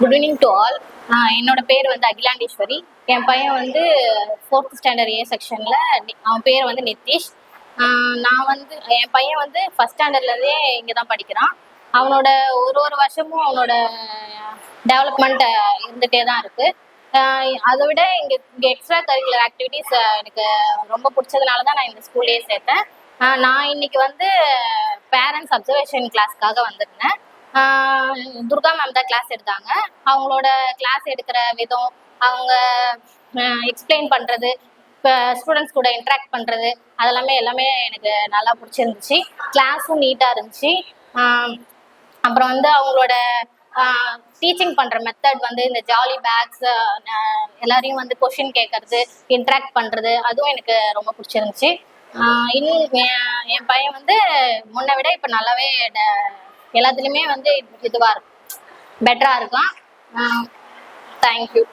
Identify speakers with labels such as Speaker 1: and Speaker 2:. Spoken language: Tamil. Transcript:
Speaker 1: Good evening to all. என்னோட பேர் வந்து அகிலாண்டேஸ்வரி. என் பையன் வந்து 4th ஸ்டாண்டர்ட் ஏ செக்ஷனில். அவன் பேர் வந்து நித்திஷ். நான் வந்து என் பையன் வந்து 1st ஸ்டாண்டர்ட்லேருந்தே இங்கே தான் படிக்கிறான். அவனோட ஒரு வருஷமும் அவனோட டெவலப்மெண்ட் இருந்துகிட்டே தான் இருக்குது. அதை விட இங்கே எக்ஸ்ட்ரா கரிக்குலர் ஆக்டிவிட்டீஸ் எனக்கு ரொம்ப பிடிச்சதுனால தான் நான் இந்த ஸ்கூல்லேயே சேர்த்தேன். நான் இன்னைக்கு வந்து பேரண்ட்ஸ் அப்சர்வேஷன் கிளாஸ்க்காக வந்திருந்தேன். துர்கா மேம் தான் கிளாஸ் எடுத்தாங்க. அவங்களோட கிளாஸ் எடுக்கிற விதம், அவங்க எக்ஸ்பிளைன் பண்ணுறது, இப்போ ஸ்டூடெண்ட்ஸ் கூட இன்ட்ராக்ட் பண்ணுறது, எல்லாமே எனக்கு நல்லா பிடிச்சிருந்துச்சு. கிளாஸும் நீட்டாக இருந்துச்சு. அப்புறம் வந்து அவங்களோட டீச்சிங் பண்ணுற மெத்தட் வந்து இந்த ஜாலி பேக்ஸ், எல்லாரையும் வந்து கொஷின் கேட்கறது, இன்ட்ராக்ட் பண்ணுறது, அதுவும் எனக்கு ரொம்ப பிடிச்சிருந்துச்சு. இன்னும் என் பையன் வந்து முன்னை விட இப்போ நல்லாவே எல்லாத்துலேயுமே வந்து இதுவாக இருக்கும், பெட்டராக இருக்கான். தேங்க்யூ.